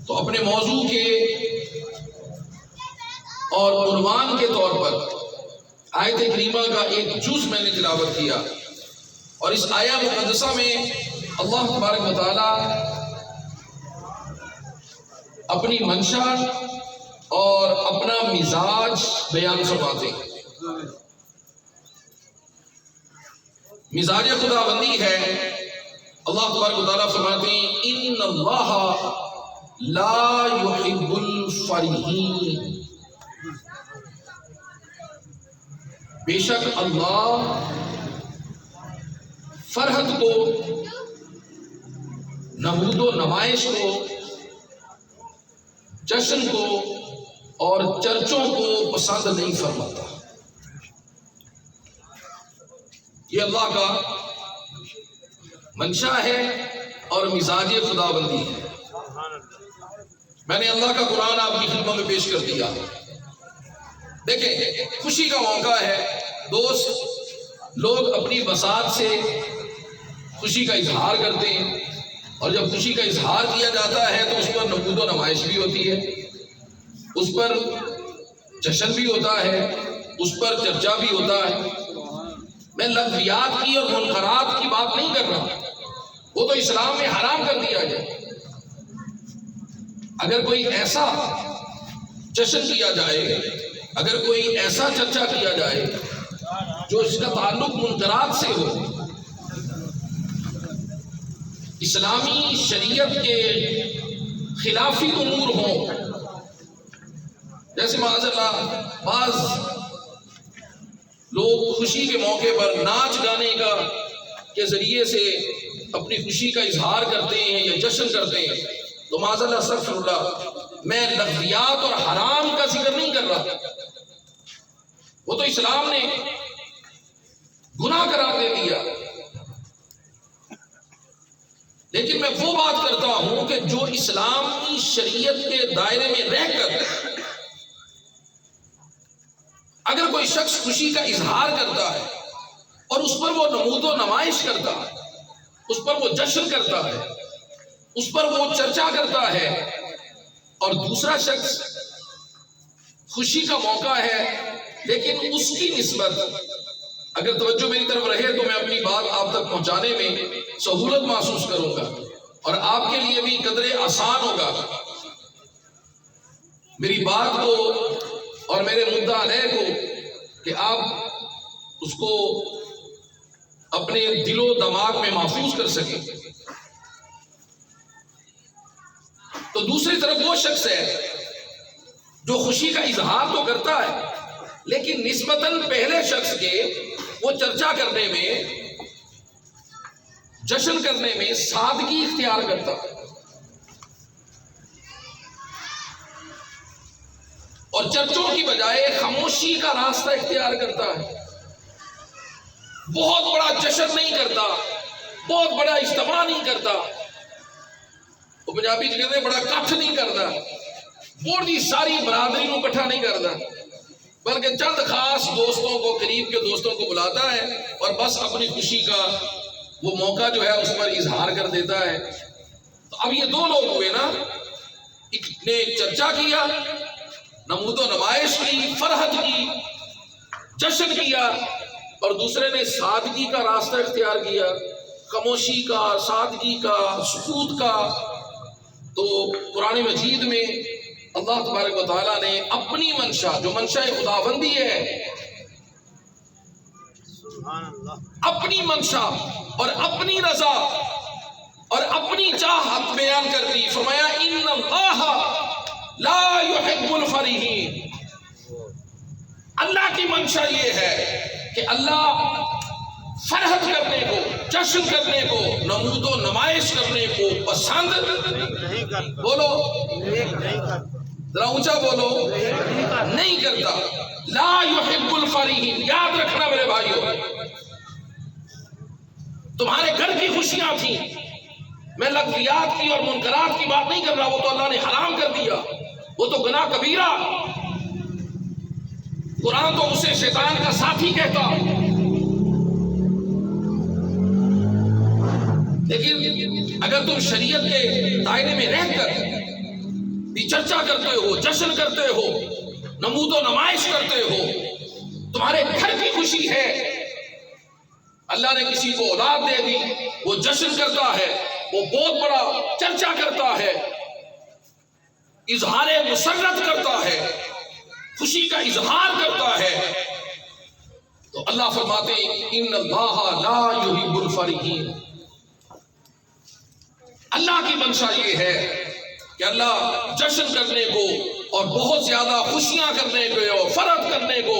تو اپنے موضوع کے اور عنوان کے طور پر آیت کریمہ کا ایک جز میں نے تلاوت کیا، اور اس آیہ مقدسہ میں اللہ تبارک و تعالی اپنی منشا اور اپنا مزاج بیان فرماتے ہیں۔ مزاج خداوندی ہے، اللہ تبارک و تعالیٰ فرماتے ہیں ان اللہ لا يحب الفرحین، بے شک اللہ فرحت کو، نمود و نمائش کو، جشن کو اور چرچوں کو پسند نہیں فرماتا۔ یہ اللہ کا منشا ہے اور مزاج خداوندی ہے۔ میں نے اللہ کا قرآن آپ کی خدمت میں پیش کر دیا۔ دیکھیں، خوشی کا موقع ہے، دوست لوگ اپنی بساط سے خوشی کا اظہار کرتے ہیں، اور جب خوشی کا اظہار کیا جاتا ہے تو اس پر نمود و نمائش بھی ہوتی ہے، اس پر جشن بھی ہوتا ہے، اس پر چرچا بھی ہوتا ہے۔ میں لغویات کی اور منکرات کی بات نہیں کر رہا، وہ تو اسلام میں حرام کر دیا گیا۔ اگر کوئی ایسا جشن کیا جائے، اگر کوئی ایسا چرچا کیا جائے جو اس کا تعلق منکرات سے ہو، اسلامی شریعت کے خلافی امور ہوں، جیسے معاذ اللہ بعض لوگ خوشی کے موقع پر ناچ گانے کا کے ذریعے سے اپنی خوشی کا اظہار کرتے ہیں یا جشن کرتے ہیں، تو معاذ اللہ استغفر اللہ، میں لغویات اور حرام کا ذکر نہیں کر رہا، وہ تو اسلام نے گناہ قرار دے دیا، لیکن میں وہ بات کرتا ہوں کہ جو اسلامی شریعت کے دائرے میں رہ کر اگر کوئی شخص خوشی کا اظہار کرتا ہے اور اس پر وہ نمود و نمائش کرتا ہے، اس پر وہ جشن کرتا ہے، اس پر وہ چرچا کرتا ہے، اور دوسرا شخص خوشی کا موقع ہے لیکن اس کی نسبت، اگر توجہ میری طرف رہے تو میں اپنی بات آپ تک پہنچانے میں سہولت محسوس کروں گا اور آپ کے لیے بھی قدرے آسان ہوگا میری بات کو اور میرے مدعا علیہ کو کہ آپ اس کو اپنے دل و دماغ میں محفوظ کر سکیں۔ تو دوسری طرف وہ شخص ہے جو خوشی کا اظہار تو کرتا ہے لیکن نسبتاً پہلے شخص کے وہ چرچا کرنے میں، جشن کرنے میں سادگی اختیار کرتا ہے، اور چرچوں کی بجائے خاموشی کا راستہ اختیار کرتا ہے، بہت بڑا جشن نہیں کرتا، بہت بڑا اجتماع نہیں کرتا، وہ پنجابی جو کہتے ہیں بڑا کٹھ نہیں کرتا، بڑی ساری برادری کو اکٹھا نہیں کرتا، بلکہ چند خاص دوستوں کو، قریب کے دوستوں کو بلاتا ہے اور بس اپنی خوشی کا وہ موقع جو ہے اس پر اظہار کر دیتا ہے۔ تو اب یہ دو لوگ ہوئے نا، ایک نے چرچا کیا، نمود و نمائش کی، فرحت کی، جشن کیا، اور دوسرے نے سادگی کا راستہ اختیار کیا، خاموشی کا، سادگی کا، سکوت کا۔ تو قرآن مجید میں اللہ تبارک و تعالیٰ نے اپنی منشا، جو منشا خداوندی ہے، اپنی منشا اور اپنی رضا اور اپنی چاہت بیان کر دی، فرمایا ان اللہ لا يحب الفرحین۔ اللہ کی منشا یہ ہے کہ اللہ فرحت کرنے کو، جشن کرنے کو، نمود و نمائش کرنے کو پسند بولو ذرا اونچا بولو، نہیں کرتا۔ لا يحب الفرحین، یاد رکھنا میرے بھائیوں، تمہارے گھر کی خوشیاں تھیں، میں لغویات کی اور منکرات کی بات نہیں کر رہا، وہ تو اللہ نے حرام کر دیا، وہ تو گناہ کبیرہ، قرآن تو اسے شیطان کا ساتھی کہتا۔ لیکن اگر تم شریعت کے دائرے میں رہ کر بھی چرچا کرتے ہو، جشن کرتے ہو، نمود و نمائش کرتے ہو، تمہارے گھر کی خوشی ہے، اللہ نے کسی کو اولاد دے دی، وہ جشن کرتا ہے، وہ بہت بڑا چرچا کرتا ہے، اظہار مسرت کرتا ہے، خوشی کا اظہار کرتا ہے، تو اللہ فرماتے ہیں ان اللہ لا یحب الفرحین۔ اللہ کی منشا یہ ہے کہ اللہ جشن کرنے کو اور بہت زیادہ خوشیاں کرنے کو اور فرحت کرنے کو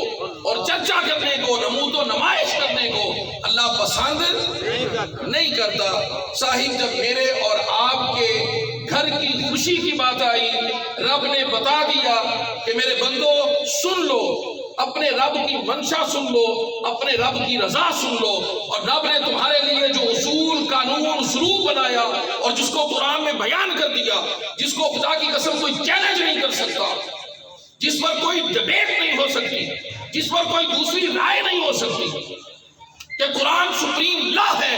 اور چرچا کرنے کو، نمود و نمائش کرنے کو اللہ پسند نہیں کرتا۔ صاحب جب میرے اور آپ کے گھر کی خوشی کی بات آئی، رب نے بتا دیا کہ میرے بندو سن لو، اپنے رب کی منشا سن لو، اپنے رب کی رضا سن لو، اور رب نے تمہارے لیے جو اصول، قانون، اسلوب بنایا اور جس کو قرآن میں بیان کر دیا، جس کو خدا کی قسم کوئی چیلنج نہیں کر سکتا، جس پر کوئی ڈیبیٹ نہیں ہو سکتی، جس پر کوئی دوسری رائے نہیں ہو سکتی، کہ قرآن سپریم لا ہے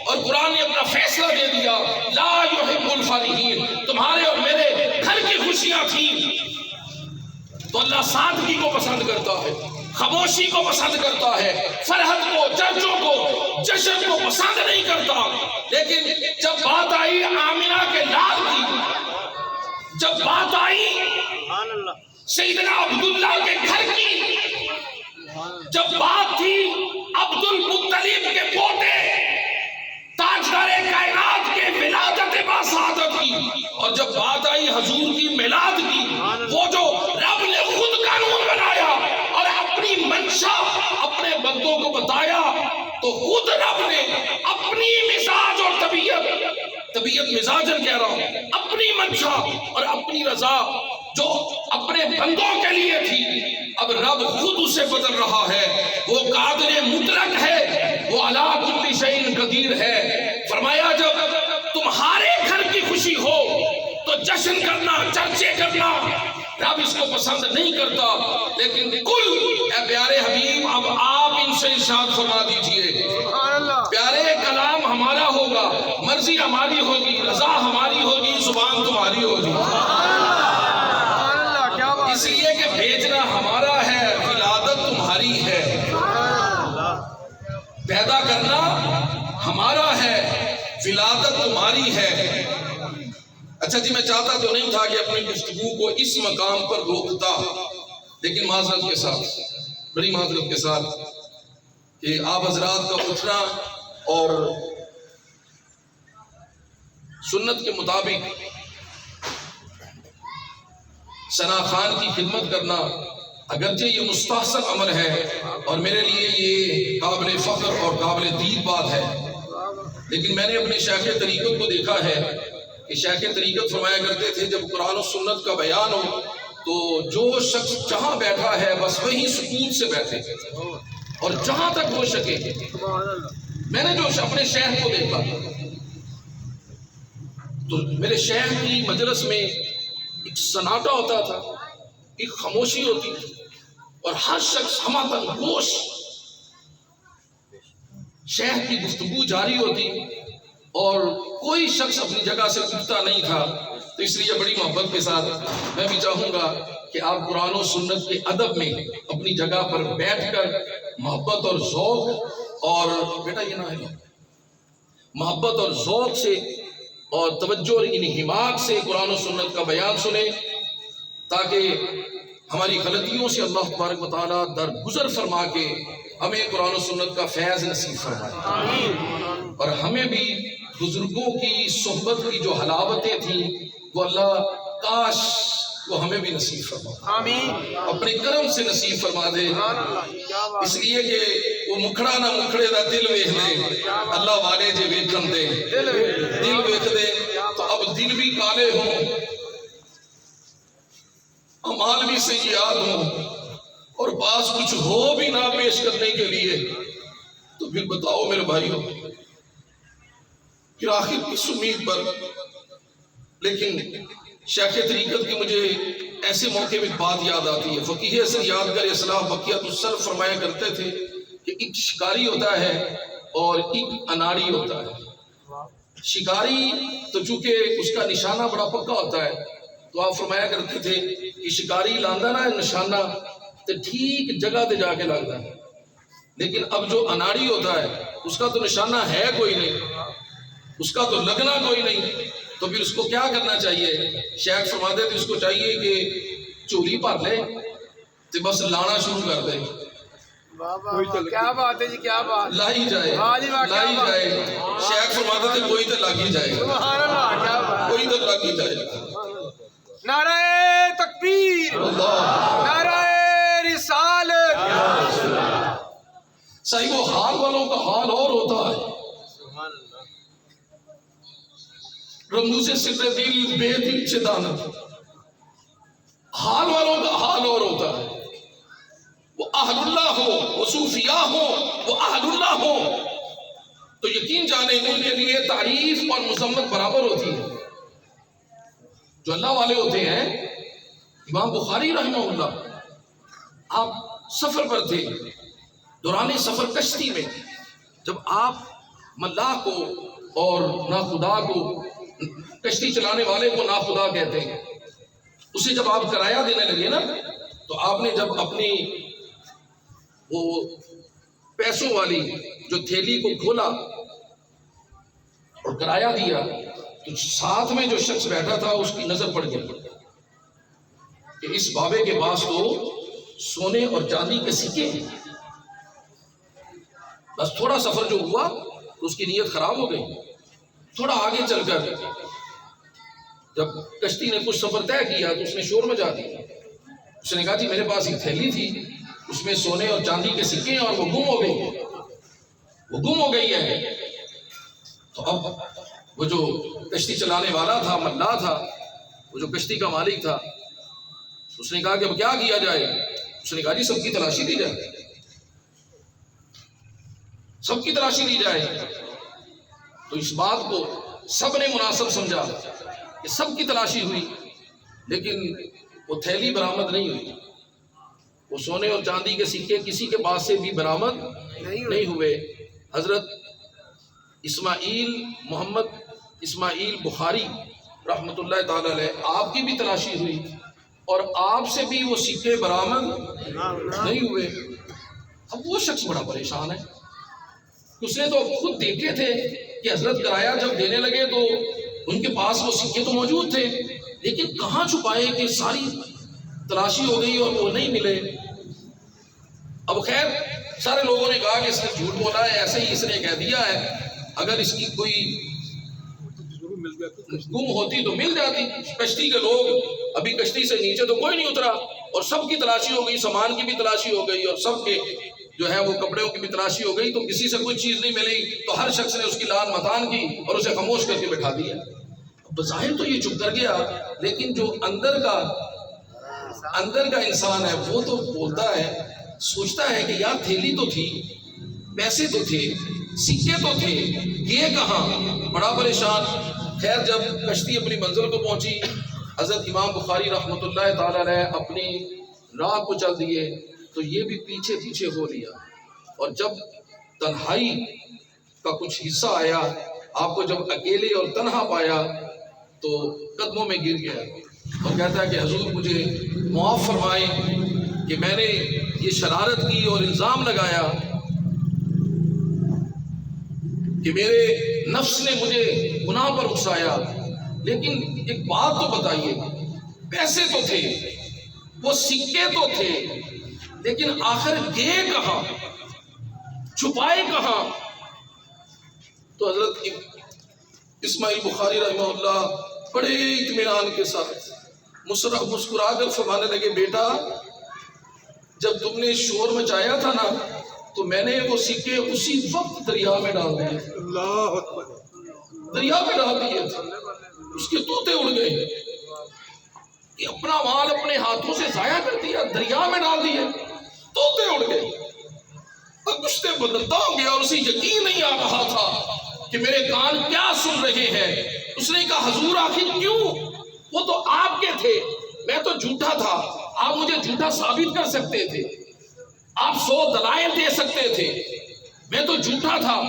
اور قرآن نے اپنا فیصلہ دے دیا، لا یحب الفرحین۔ تمہارے اور میرے گھر کی خوشیاں تھیں تو اللہ سادگی کو پسند کرتا ہے، خاموشی کو پسند کرتا ہے، فرحت کو، چرچوں کو، جشن کو پسند نہیں کرتا۔ لیکن جب بات آئی آمنہ کے لال کی، جب بات آئی سیدنا عبداللہ کے گھر کی، جب بات تھی عبد المطلب کے پوتے تاجدار کائنات کے ولادت باسعادت کی، اور جب بات آئی حضور کی میلاد کی، وہ جو رب نے خود قانون بنایا اور اپنی منشا اپنے بندوں کو بتایا، تو خود رب نے اپنی مزاج اور طبیعت مزاجن کہہ رہا ہوں، اپنی منشا اور اپنی رضا جو اپنے بندوں کے لیے تھی، اب رب خود اسے بدل رہا ہے۔ وہ قادر مطلق ہے، وہ علی کل شیء قدیر ہے۔ فرمایا جب تمہارے گھر کی خوشی ہو تو جشن کرنا، چرچے کرنا رب اس کو پسند نہیں کرتا۔ لیکن کل اے پیارے حبیب، اب آپ ان سے ارشاد فرما دیجئے، پیارے کلام ہمارا ہوگا، مرضی ہماری ہوگی، رضا ہماری ہوگی، زبان تمہاری ہوگی، اس لیے کہ بھیجنا ہمارا ہے، ولادت تمہاری ہے، پیدا کرنا ہمارا ہے، ولادت تمہاری ہے۔ اچھا جی، میں چاہتا تو نہیں تھا کہ اپنی گفتگو کو اس مقام پر روکتا، لیکن معذرت کے ساتھ، بڑی معذرت کے ساتھ، کہ آپ حضرات کا اٹھنا اور سنت کے مطابق ثنا خان کی خدمت کرنا اگرچہ یہ مستحسن عمل ہے اور میرے لیے یہ قابل فخر اور قابل دید بات ہے، لیکن میں نے اپنے شیخ طریقت کو دیکھا ہے کہ شیخ طریقت فرمایا کرتے تھے جب قرآن و سنت کا بیان ہو تو جو شخص جہاں بیٹھا ہے بس وہی سکون سے بیٹھے اور جہاں تک ہو سکے۔ میں نے جو اپنے شیخ کو دیکھا تو میرے شیخ کی مجلس میں ایک سناٹا ہوتا تھا، ایک خاموشی ہوتی تھی، اور ہر شخص ہمہ گوش شیخ کی گفتگو جاری ہوتی اور کوئی شخص اپنی جگہ سے اٹھتا نہیں تھا۔ تو اس لیے بڑی محبت کے ساتھ میں بھی چاہوں گا کہ آپ قرآن و سنت کے ادب میں اپنی جگہ پر بیٹھ کر محبت اور ذوق اور بیٹا یہ نہ ہے محبت اور ذوق سے اور توجہ اور انہماک سے قرآن و سنت کا بیان سنیں، تاکہ ہماری غلطیوں سے اللہ تبارک و تعالیٰ درگزر فرما کے ہمیں قرآن و سنت کا فیض نصیب فرمائے، اور ہمیں بھی بزرگوں کی صحبت کی جو حلاوتیں تھیں وہ اللہ کاش وہ ہمیں بھی نصیب فرما، اپنے کرم سے نصیب فرما دے، اس لیے کہ وہ مکھڑا نہ مکھڑے دا دل ویکھ دے، اللہ والے جے ویکھن دے دل ویکھ دے۔ تو اب دل بھی کالے ہوں، اعمال بھی سیئات ہوں، اور بعض کچھ ہو بھی نہ پیش کرنے کے لیے، تو پھر بتاؤ میرے بھائیوں پھر آخر کس امید پر۔ لیکن شیخ طریقت کی مجھے ایسے موقع میں بات یاد آتی ہے، فقیہ حسن یادگار اصلاح بقیت السلف فرمایا کرتے تھے کہ ایک شکاری ہوتا ہے اور ایک اناڑی ہوتا ہے۔ شکاری تو چونکہ اس کا نشانہ بڑا پکا ہوتا ہے، تو آپ فرمایا کرتے تھے کہ شکاری لاندا نا نشانہ تے ٹھیک جگہ تے جا کے لگتا ہے، لیکن اب جو اناڑی ہوتا ہے اس کا تو نشانہ ہے کوئی نہیں، اس کا تو لگنا کوئی نہیں، تو پھر اس کو کیا کرنا چاہیے؟ شیخ فرماتے تھے اس کو چاہیے کہ چولی بھر لے تو بس لانا شروع کر دے، کیا بات ہے جی، کیا بات، لائی جائے لائی جائے۔ شیخ فرماتے تھے کوئی تو لگ ہی جائے گا، سبحان اللہ، کیا بات، کوئی تو لگ ہی جائے گا۔ نعرہ تکبیر، اللہ نعرہ رسالت، صحیح، وہ حال والوں کا حال اور ہوتا ہے، رموز سر دل بے دل چدانت، حال والوں کا حال اور ہوتا ہے، وہ اہل اللہ ہو، وہ صوفیاء ہو، وہ اہل اللہ ہو، تو یقین جانے ان کے لیے تعریف اور مذمت برابر ہوتی ہے۔ جو اللہ والے ہوتے ہیں، امام بخاری رحمہ اللہ، آپ سفر پر تھے، دوران سفر کشتی میں جب آپ ملاح کو اور ناخدا کو، کشتی چلانے والے کو ناخدا کہتے ہیں، اسے جب آپ کرایہ دینے لگے نا، تو آپ نے جب اپنی وہ پیسوں والی جو تھیلی کو کھولا اور کرایہ دیا، تو ساتھ میں جو شخص بیٹھا تھا اس کی نظر پڑ گئی کہ اس بابے کے پاس تو سونے اور چاندی کے سکے ہیں۔ بس تھوڑا سفر جو ہوا تو اس کی نیت خراب ہو گئی۔ تھوڑا آگے چل کر جب کشتی نے کچھ سفر طے کیا تو اس نے شور مچا دیا، اس نے کہا جی میرے پاس ایک تھیلی تھی، اس میں سونے اور چاندی کے سکے ہیں اور وہ گم ہو گئی، وہ گم ہو گئی ہے۔ تو اب وہ جو کشتی چلانے والا تھا، ملاح تھا، وہ جو کشتی کا مالک تھا، اس نے کہا کہ اب کیا کیا جائے؟ اس نے کہا جی سب کی تلاشی دی جائے، سب کی تلاشی دی جائے۔ تو اس بات کو سب نے مناسب سمجھا کہ سب کی تلاشی ہوئی، لیکن وہ تھیلی برآمد نہیں ہوئی، وہ سونے اور چاندی کے سکے کسی کے پاس سے بھی برآمد نہیں ہوئے۔ حضرت اسماعیل محمد اسماعیل بخاری رحمۃ اللہ تعالی علیہ، آپ کی بھی تلاشی ہوئی اور آپ سے بھی وہ سکے برآمد نہیں ہوئے۔ اب وہ شخص بڑا پریشان ہے، اس نے تو خود دیکھے تھے کہ حضرت کرایہ جب دینے لگے تو ان کے پاس وہ سکے تو موجود تھے، لیکن کہاں چھپائے کہ ساری تلاشی ہو گئی اور وہ نہیں ملے۔ اب خیر سارے لوگوں نے کہا کہ اس نے جھوٹ بولا ہے، ایسے ہی اس نے کہہ دیا ہے، اگر اس کی کوئی گم ہوتی تو مل جاتی۔ کشتی کے لوگ، ابھی کشتی سے نیچے تو کوئی نہیں اترا اور سب کی تلاشی ہو گئی، سامان کی بھی تلاشی ہو گئی اور سب کے جو ہے وہ کپڑوں کی بھی تلاشی ہو گئی، تو کسی سے کوئی چیز نہیں ملی، تو ہر شخص نے اس کی لان متان کی اور اسے خاموش کر کے بٹھا دیا۔ بظاہر تو یہ چپ کر گیا، لیکن جو اندر کا انسان ہے وہ تو بولتا ہے، سوچتا ہے کہ یار تھیلی تو تھی، پیسے تو تھے، سکے تو تھے، یہ کہاں؟ بڑا پریشان۔ خیر جب کشتی اپنی منزل کو پہنچی، حضرت امام بخاری رحمۃ اللہ تعالی علیہ اپنی راہ کو چل دیے، تو یہ بھی پیچھے پیچھے ہو لیا، اور جب تنہائی کا کچھ حصہ آیا، آپ کو جب اکیلے اور تنہا پایا تو قدموں میں گر گیا اور کہتا ہے کہ حضور مجھے معاف فرمائیں کہ میں نے یہ شرارت کی اور الزام لگایا کہ میرے نفس نے مجھے گناہ پر اکسایا، لیکن ایک بات تو بتائیے، پیسے تو تھے، وہ سکے تو تھے، لیکن آخر گئے کہاں، چھپائے کہاں؟ تو حضرت اسماعیل بخاری رحمہ اللہ بڑے اطمینان کے ساتھ مسکرا کر فرمانے لگے، بیٹا جب تم نے شور مچایا تھا نا تو میں نے وہ سکے اسی وقت دریا میں ڈال دیے، اللہ اکبر، دریا میں ڈال دیے تھے، اس کے طوطے اڑ گئے کہ اپنا مال اپنے ہاتھوں سے ضائع کر دیا، دریا میں ڈال دیے، طوطے اڑ گئے۔ اب گشتے بدلتا ہو گیا اور اسے یقین نہیں آ رہا تھا کہ میرے کان کیا سن رہے ہیں۔ اس نے کہا حضور آخر کیوں؟ وہ تو آپ کے تھے، میں تو جھوٹا تھا، آپ مجھے جھوٹا ثابت کر سکتے تھے، آپ 100 دلائل دے سکتے تھے، میں تو جھوٹا تھا،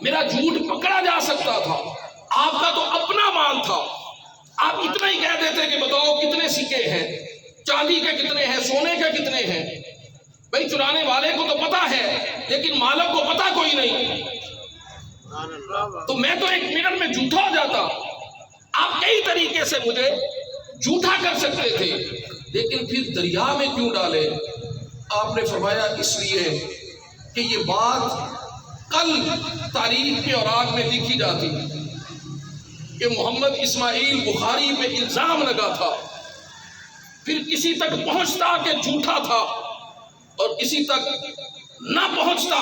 میرا جھوٹ پکڑا جا سکتا تھا، آپ کا تو اپنا مال تھا، آپ اتنا ہی کہہ دیتے کہ بتاؤ کتنے سکے ہیں، چاندی کے کتنے ہیں، سونے کے کتنے ہیں. بھائی چرانے والے کو تو پتا ہے لیکن مالک کو پتا کوئی نہیں. تو میں تو 1 منٹ میں جھوٹا ہو جاتا. آپ کئی طریقے سے مجھے جھوٹا کر سکتے تھے لیکن پھر دریا میں کیوں ڈالے؟ آپ نے فرمایا اس لیے کہ یہ بات کل تاریخ کے اوراق میں لکھی جاتی کہ محمد اسماعیل بخاری پہ الزام لگا تھا، پھر کسی تک پہنچتا کہ جھوٹا تھا اور کسی تک نہ پہنچتا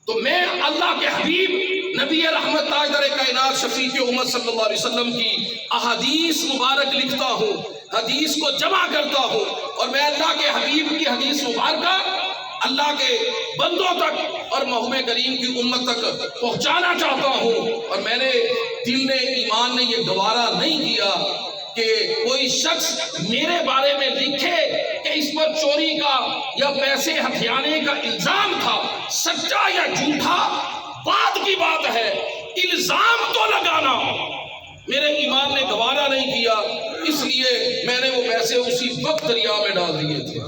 تو میں اللہ کے حبیب نبی رحمت تاجدار کائنات شفیع امت صلی اللہ علیہ وسلم کی احادیث مبارک لکھتا ہوں، حدیث کو جمع کرتا ہوں اور میں اللہ کے حبیب کی حدیث مبارکہ اللہ کے بندوں تک اور محبوب کریم کی امت تک پہنچانا چاہتا ہوں. اور میں نے دل نے ایمان نے یہ گوارا نہیں کیا کہ کوئی شخص میرے بارے میں لکھے کہ اس پر چوری کا یا پیسے ہتھیانے کا الزام تھا. سچا یا جھوٹا بات کی بات ہے، الزام تو لگانا میرے ایمان نے گوارا نہیں کیا، اس لیے میں نے وہ پیسے اسی وقت دریا میں ڈال دیے تھے.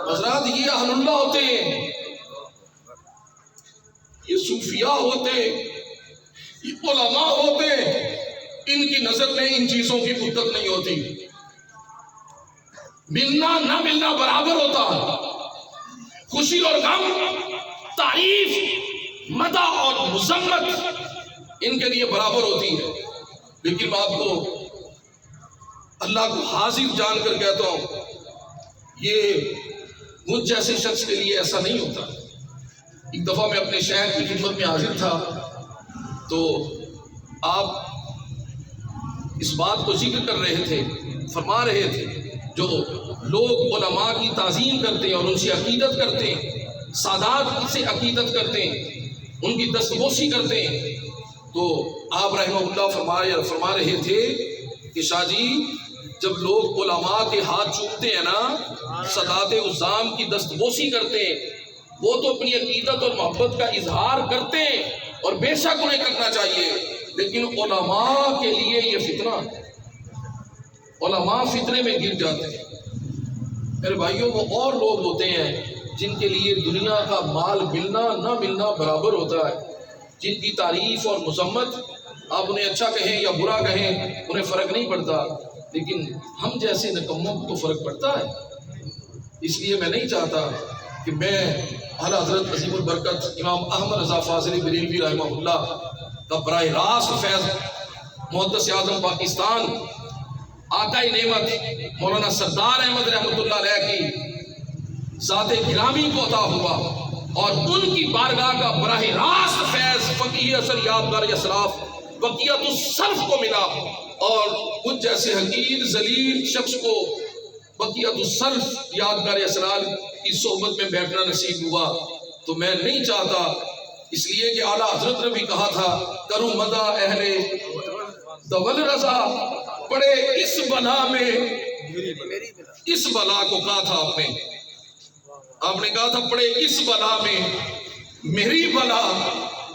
حضرات یہ اہل اللہ ہوتے ہیں، یہ صوفیاء ہوتے ہیں، یہ علماء ہوتے ہیں، ان کی نظر میں ان چیزوں کی مدت نہیں ہوتی. ملنا نہ ملنا برابر ہوتا ہے، خوشی اور غم، تعریف، مدح اور مذمت ان کے لیے برابر ہوتی ہے. لیکن میں آپ کو اللہ کو حاضر جان کر کہتا ہوں یہ مجھ جیسے شخص کے لیے ایسا نہیں ہوتا. ایک دفعہ میں اپنے شہر کی خدمت میں حاضر تھا تو آپ اس بات کو ذکر کر رہے تھے، فرما رہے تھے جو لوگ علماء کی تعظیم کرتے ہیں اور ان سے عقیدت کرتے ہیں، سادات سے عقیدت کرتے ہیں، ان کی دستبوسی کرتے ہیں، تو آپ رحمہ اللہ فرما رہے تھے کہ شاہ جی جب لوگ علماء کے ہاتھ چومتے ہیں نا، سادات عظام کی دستبوسی کرتے ہیں، وہ تو اپنی عقیدت اور محبت کا اظہار کرتے ہیں اور بے شک انہیں کرنا چاہیے، لیکن علماء کے لیے یہ فتنہ ہے. علماء فتنے میں گر جاتے ہیں. میرے بھائیوں وہ اور لوگ ہوتے ہیں جن کے لیے دنیا کا مال ملنا نہ ملنا برابر ہوتا ہے، جن کی تعریف اور مذمت آپ انہیں اچھا کہیں یا برا کہیں انہیں فرق نہیں پڑتا، لیکن ہم جیسے نکموں کو تو فرق پڑتا ہے. اس لیے میں نہیں چاہتا کہ میں اعلیٰ حضرت عظیم البرکت امام احمد رضا فاضلی بریلوی رحمہ اللہ کا براہ راست فیض محدث اعظم پاکستان آقا نعمت مولانا سردار احمد رحمۃ اللہ علیہ کی ذات گرامی کو عطا ہوا اور ان کی بارگاہ کا براہ راست فیض فقیہ اثر یادگار اسلاف بقیت السلف کو ملا اور کچھ جیسے حقیر ذلیل شخص کو بقیت السلف یادگار اسرار کی صحبت میں بیٹھنا نصیب ہوا. تو میں نہیں چاہتا، اس لیے کہ اعلیٰ حضرت نے بھی کہا تھا کروں مدح اہل دول رضا، پڑے اس بلا میں، اس بلا کو کہا تھا آپ نے کہا تھا پڑے اس بلا میں میری بلا،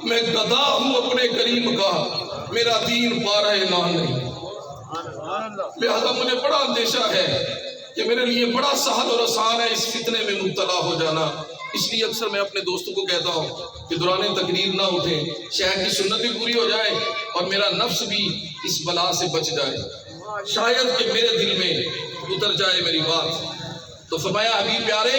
میں گدا ہوں اپنے کریم کا، میرا دین پا رہے نام نہیں. لہذا مجھے بڑا اندیشہ ہے کہ میرے لیے بڑا سہل اور آسان ہے اس فتنے میں مبتلا ہو جانا. اس لیے اکثر میں اپنے دوستوں کو کہتا ہوں کہ دوران تقریر نہ اٹھیں، شاید کی سنت بھی پوری ہو جائے اور میرا نفس بھی اس بلا سے بچ جائے، شاید کہ میرے دل میں اتر جائے میری بات. تو فرمایا حبیب پیارے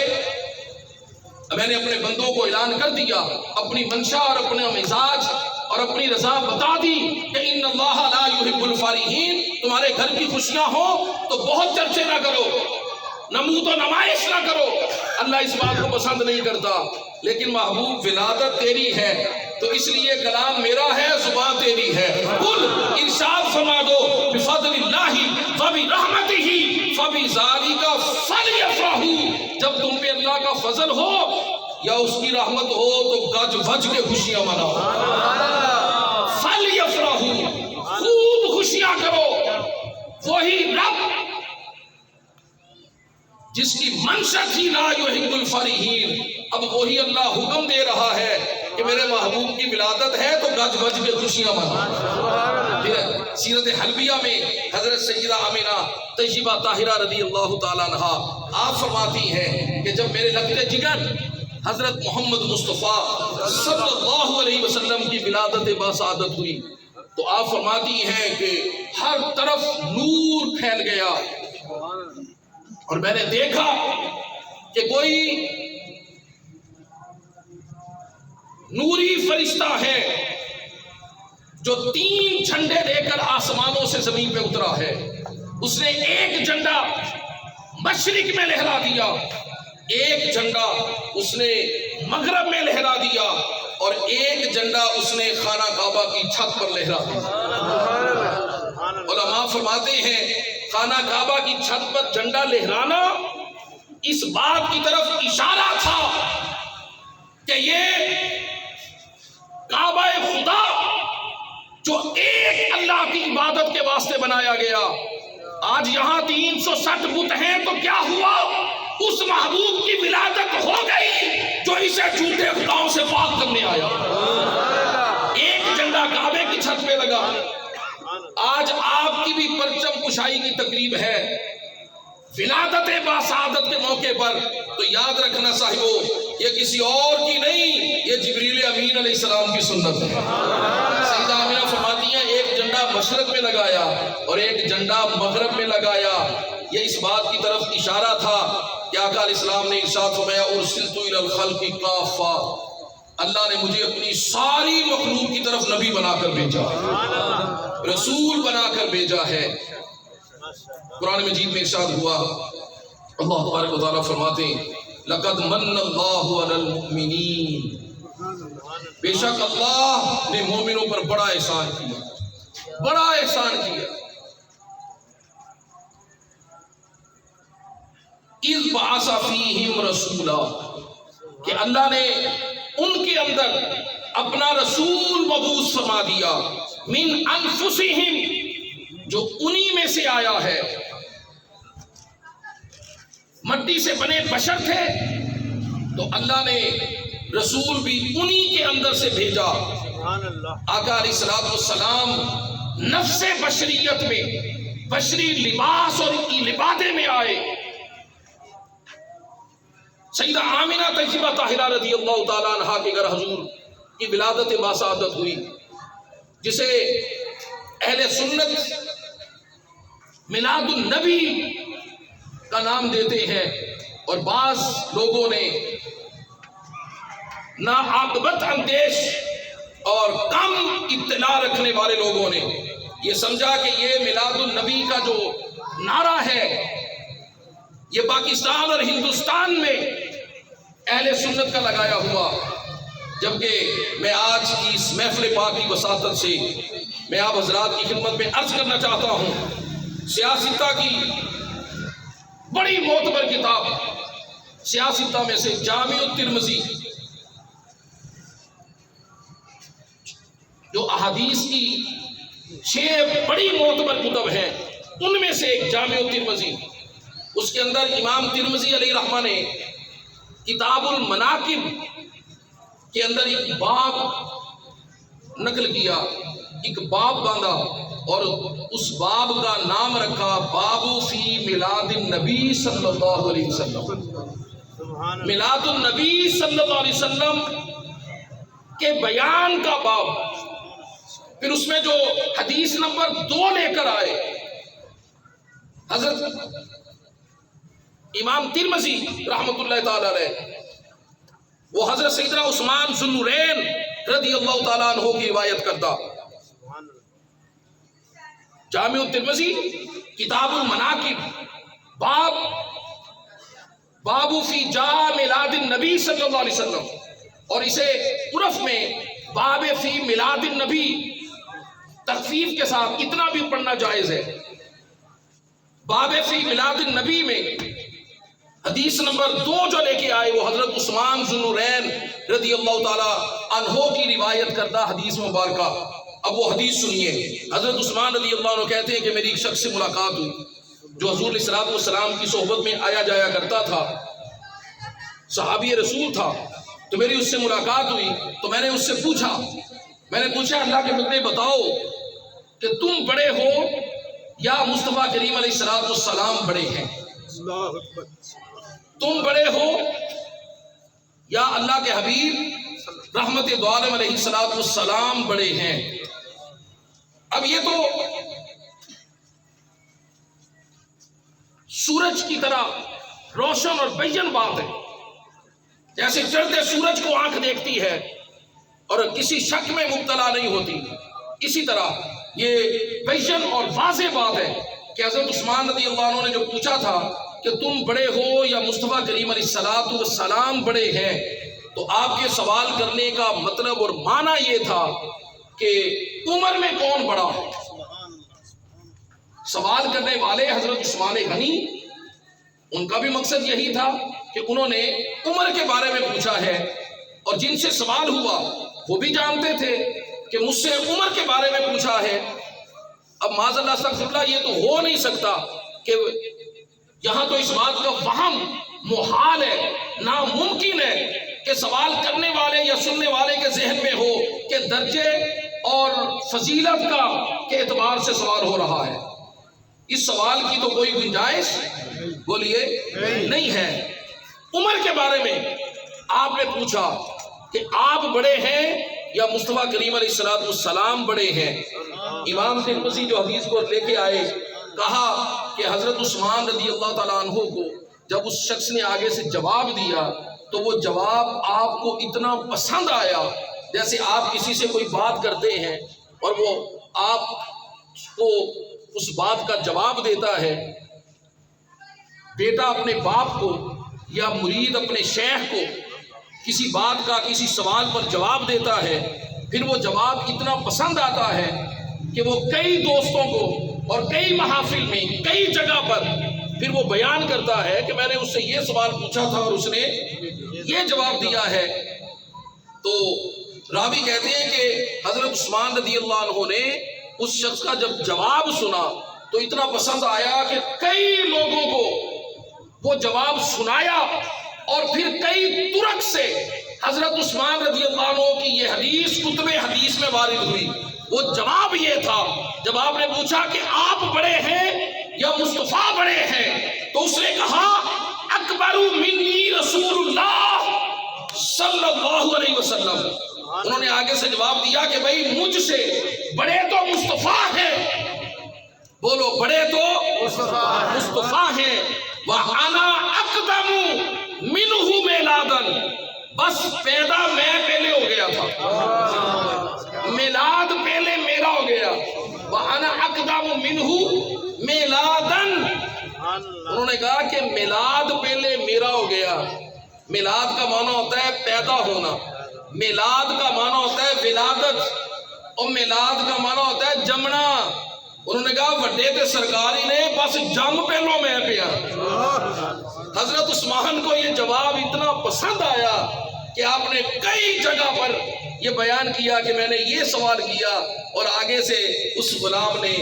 میں نے اپنے بندوں کو اعلان کر دیا، اپنی منشا اور اپنا مزاج اور اپنی رضا بتا دی کہ ان اللہ لا یحب الفارحین. تمہارے گھر کی خوشیاں ہوں تو بہت چرچے نہ کرو، نمود و نمائش نہ کرو، اللہ اس بات کو پسند نہیں کرتا. لیکن محبوب ولادت تیری ہے تو اس لیے کلام میرا ہے، زبان تیری ہے. قل ارشاد فرما دو بفضل اللہ وبرحمتہ فبذالک فلیفرحوا. جب تم پہ اللہ کا فضل ہو یا اس کی رحمت ہو تو گج وج کے خوشیاں مناؤ. فلیفرحوا، خوب خوشیاں کرو. وہی رب جس کی منشا تھی لا یحب الفرحین، اب وہی اللہ حکم دے رہا ہے کہ میرے محبوب کی ولادت ہے تو گج بج کے خوشیاں مناؤ. سیرت حلبیہ میں حضرت سیدہ آمینہ طیبہ طاہرہ رضی اللہ تعالیٰ عنہا آپ فرماتی ہیں کہ جب میرے لگتے جگر حضرت محمد مصطفیٰ صلی اللہ علیہ وسلم کی ولادت باسعادت ہوئی تو آپ فرماتی ہیں کہ ہر طرف نور پھیل گیا اور میں نے دیکھا کہ کوئی نوری فرشتہ ہے جو 3 جھنڈے لے کر آسمانوں سے زمین پہ اترا ہے. اس نے ایک جھنڈا مشرق میں لہرا دیا, ایک جھنڈا اس نے مغرب میں لہرا دیا اور ایک جھنڈا اس نے خانہ کعبہ کی چھت پر لہرا دیا. علماء فرماتے ہیں خانہ کعبہ کی چھت پر جھنڈا لہرانا اس بات کی طرف اشارہ تھا کہ یہ کعبہ خدا جو ایک اللہ کی عبادت کے واسطے بنایا گیا, آج یہاں 360 بت ہیں تو کیا ہوا؟ اس محبوب کی ولادت ہو گئی جو اسے جھوٹے خداؤں سے پاک کرنے آیا. ایک جھنڈا کعبے کی چھت پہ لگا. آج آپ کی بھی پرچم کشائی کی تقریب ہے ولادت باسعادت کے موقع پر, تو یاد رکھنا صاحبو یہ کسی اور کی نہیں, یہ جبریل امین علیہ السلام کی سنت ہے. سیدہ آمینہ فرماتی ہیں ایک جھنڈا مشرق میں لگایا اور ایک جھنڈا مغرب میں لگایا. یہ اس بات کی طرف اشارہ تھا کہ آقا علیہ السلام نے ارشاد فرمایا ارسلت الی الخلق کافہ, اللہ نے مجھے اپنی ساری مخلوق کی طرف نبی بنا کر بھیجا, رسول بنا کر بھیجا ہے. قرآن مجید میں ارشاد ہوا, اللہ تبارک و تعالیٰ فرماتے ہیں لقد من اللہ علی المؤمنین, بے شک اللہ نے مومنوں پر بڑا احسان کیا, بڑا احسان کیا. اذ بعث فیہم رسولا, کہ اللہ نے ان کے اندر اپنا رسول مبعوث فرما دیا, من انفسہم, جو انہی میں سے آیا ہے. مٹی سے بنے بشر تھے تو اللہ نے رسول بھی انہی کے اندر سے بھیجا. آقا علیہ السلام نفس بشریت میں بشری لباس اور لبادے میں آئے. سیدہ آمینہ طیبہ طاہرہ رضی اللہ تعالیٰ عنہا کے گھر حضور کی ولادت باسعادت ہوئی, جسے اہل سنت میلاد النبی کا نام دیتے ہیں, اور بعض لوگوں نے ناعاقبت اندیش اور کم اطلاع رکھنے والے لوگوں نے یہ سمجھا کہ یہ میلاد النبی کا جو نعرہ ہے یہ پاکستان اور ہندوستان میں اہل سنت کا لگایا ہوا, جبکہ میں آج کی اس محفل پاک کی وساطت سے میں آپ حضرات کی خدمت میں عرض کرنا چاہتا ہوں, سیاستہ کی بڑی معتبر کتاب سیاستہ میں سے جامع الترمذی, جو احادیث کی 6 بڑی معتبر کتب ہیں ان میں سے ایک جامع الترمذی, اس کے اندر امام ترمذی علیہ رحمہ نے کتاب المناقب کے اندر ایک باب نقل کیا, ایک باب باندھا اور اس باب کا نام رکھا باب فی میلاد النبی صلی اللہ علیہ وسلم. میلاد النبی صلی اللہ علیہ وسلم کے بیان کا باب. پھر اس میں جو حدیث نمبر 2 لے کر آئے حضرت امام ترمذی رحمۃ اللہ تعالی علیہ, وہ حضرت سیدنا عثمان ذو النورین رضی اللہ تعالیٰ عنہ کی روایت کرتا. جامع الترمذی کتاب المناقب باب فی جا میلاد النبی صلی اللہ علیہ وسلم, اور اسے عرف میں باب فی میلاد النبی تخفیف کے ساتھ اتنا بھی پڑھنا جائز ہے. باب فی میلاد النبی میں حدیث نمبر 2 جو لے کے آئے وہ حضرت عثمان ذو النورین رضی اللہ تعالی عنہ کی روایت کردہ حدیث مبارکہ. اب وہ حدیث سنیے. حضرت عثمان رضی اللہ عنہ کہتے ہیں کہ میری ایک شخص سے ملاقات ہوئی جو حضور علیہ السلام کی صحبت میں آیا جایا کرتا تھا, صحابی رسول تھا. تو میری اس سے ملاقات ہوئی تو میں نے اس سے پوچھا اللہ کے بندے بتاؤ کہ تم بڑے ہو یا مصطفیٰ کریم علیہ السلام بڑے ہیں؟ اللہ اکبر تم بڑے ہو یا اللہ کے حبیب رحمت دو عالم علیہ السلام بڑے ہیں؟ اب یہ تو سورج کی طرح روشن اور بین بات ہے، جیسے چڑھتے سورج کو آنکھ دیکھتی ہے اور کسی شک میں مبتلا نہیں ہوتی، اسی طرح یہ بین اور واضح بات ہے کہ حضرت عثمان رضی اللہ عنہ نے جو پوچھا تھا کہ تم بڑے ہو یا مصطفیٰ کریم علیہ السلام بڑے ہیں، تو آپ کے سوال کرنے کا مطلب اور معنی یہ تھا کہ عمر میں کون بڑا ہے؟ سوال کرنے والے حضرت عثمان غنی، ان کا بھی مقصد یہی تھا کہ انہوں نے عمر کے بارے میں پوچھا ہے، اور جن سے سوال ہوا وہ بھی جانتے تھے کہ مجھ سے عمر کے بارے میں پوچھا ہے۔ اب معاذ اللہ استغفر اللہ، یہ تو ہو نہیں سکتا کہ یہاں تو اس بات کا وہم محال ہے، ناممکن ہے کہ سوال کرنے والے یا سننے والے کے ذہن میں ہو کہ درجے اور فضیلت کا کے اعتبار سے سوال ہو رہا ہے۔ اس سوال کی تو کوئی گنجائش بولیے نہیں ہے۔ عمر کے بارے میں آپ نے پوچھا کہ آپ بڑے ہیں یا مصطفیٰ کریم علیہ السلام بڑے ہیں؟ امام ترمذی جو حدیث کو لے کے آئے، کہا کہ حضرت عثمان رضی اللہ تعالیٰ عنہ کو جب اس شخص نے آگے سے جواب دیا تو وہ جواب آپ کو اتنا پسند آیا، جیسے آپ کسی سے کوئی بات کرتے ہیں اور وہ آپ کو اس بات کا جواب دیتا ہے۔ بیٹا اپنے باپ کو یا مرید اپنے شیخ کو کسی بات کا کسی سوال پر جواب دیتا ہے، پھر وہ جواب اتنا پسند آتا ہے کہ وہ کئی دوستوں کو اور کئی محافل میں کئی جگہ پر پھر وہ بیان کرتا ہے کہ میں نے اس سے یہ سوال پوچھا تھا اور اس نے یہ جواب دیا ہے۔ تو راوی کہتے ہیں کہ حضرت عثمان رضی اللہ عنہ نے اس شخص کا جب جواب سنا تو اتنا پسند آیا کہ کئی لوگوں کو وہ جواب سنایا، اور پھر کئی طرق سے حضرت عثمان رضی اللہ عنہ کی یہ حدیث کتب حدیث میں وارد ہوئی۔ وہ جواب یہ تھا، جب آپ نے پوچھا کہ آپ بڑے ہیں یا مصطفیٰ بڑے ہیں، تو اس نے کہا اکبر منی رسول اللہ صلی اللہ علیہ وسلم۔ انہوں نے آگے سے جواب دیا کہ بھئی مجھ سے بڑے تو مصطفیٰ ہیں، بولو بڑے تو مصطفیٰ ہیں، وَأَنَا أَقْدَمُ مِنْهُ مِلَادًا، بس پیدا میں پہلے ہو گیا تھا، میلاد پہلے میرا ہو گیا۔ وَأَنَا أَقْدَمُ مِنْهُ مِلَادًا، انہوں نے کہا کہ میلاد پہلے میرا ہو گیا۔ میلاد کا معنی ہوتا ہے پیدا ہونا، میلاد کا معنی ہوتا ہے ولادت، اور میلاد کا معنی ہوتا ہے جمنا۔ انہوں نے کہا وڈے تے سرکاری نے بس جم پہلو میں پیا۔ حضرت عثمان کو یہ جواب اتنا پسند آیا کہ آپ نے کئی جگہ پر یہ بیان کیا کہ میں نے یہ سوال کیا، اور آگے سے اس غلام نے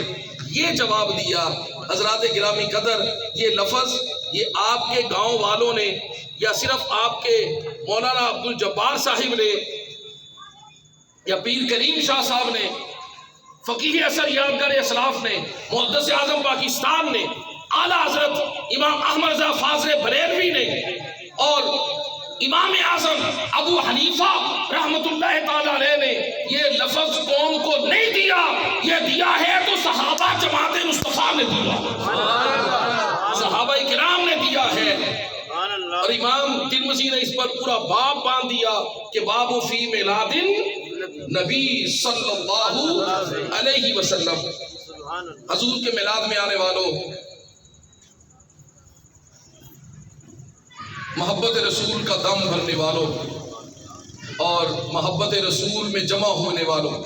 یہ جواب دیا۔ حضرات گرامی قدر، یہ لفظ یہ آپ کے گاؤں والوں نے یا صرف آپ کے مولانا عبد الجبار صاحب نے یا پیر کریم شاہ صاحب نے، فقیہ اثر یادگار اسلاف نے، محدث اعظم پاکستان نے، اعلیٰ حضرت امام احمد رضا فاضل بریلوی نے، اور امام اعظم ابو حنیفہ رحمت اللہ تعالیٰ علیہ نے یہ لفظ قوم کو نہیں دیا، یہ دیا ہے تو صحابہ جماعت مصطفیٰ نے دیا، صحابہ کرام نے دیا ہے۔ اور امام ترمذی نے اس پر پورا باب باندھ دیا کہ باب فی میلاد نبی صلی اللہ علیہ وسلم، حضور کے میلاد میں آنے والوں، محبت رسول کا دم بھرنے والوں اور محبت رسول میں جمع ہونے والوں،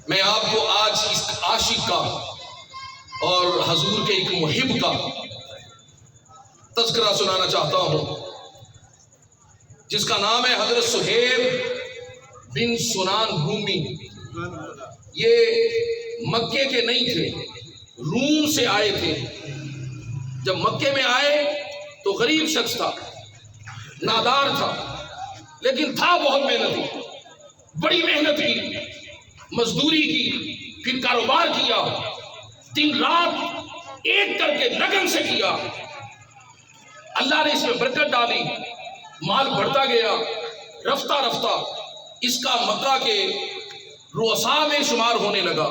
میں آپ کو آج اس عاشق کا اور حضور کے ایک محب کا تذکرہ سنانا چاہتا ہوں، جس کا نام ہے حضرت سہیل بن سنان رومی۔ یہ مکے کے نہیں تھے، روم سے آئے تھے۔ جب مکے میں آئے تو غریب شخص تھا، نادار تھا، لیکن تھا بہت محنتی، بڑی محنت کی، مزدوری کی، پھر کاروبار کیا، دن رات ایک کر کے لگن سے کیا. اللہ نے اس میں برکت ڈالی، مال بڑھتا گیا. رفتہ رفتہ اس کا مکہ کے رؤساء میں شمار ہونے لگا،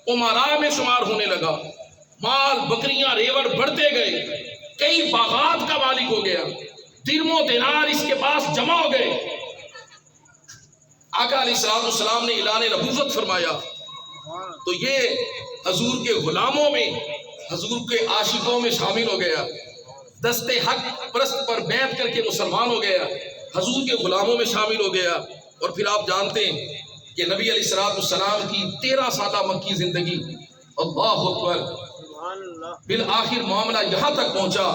امراء میں شمار ہونے لگا. مال بکریاں ریوڑ بڑھتے گئے، کئی باغات کا مالک ہو گیا، درم و دینار اس کے پاس جمع ہو گئے. آقا علیہ السلام نے اعلان نبوت فرمایا تو یہ حضور کے غلاموں میں، حضور کے عاشقوں میں شامل ہو گیا. دست حق پرست پر بیعت کر کے مسلمان ہو گیا، حضور کے غلاموں میں شامل ہو گیا. اور پھر آپ جانتے ہیں کہ نبی علیہ السلام کی 13 سالہ مکی زندگی، اللہ اکبر، بالآخر معاملہ یہاں تک پہنچا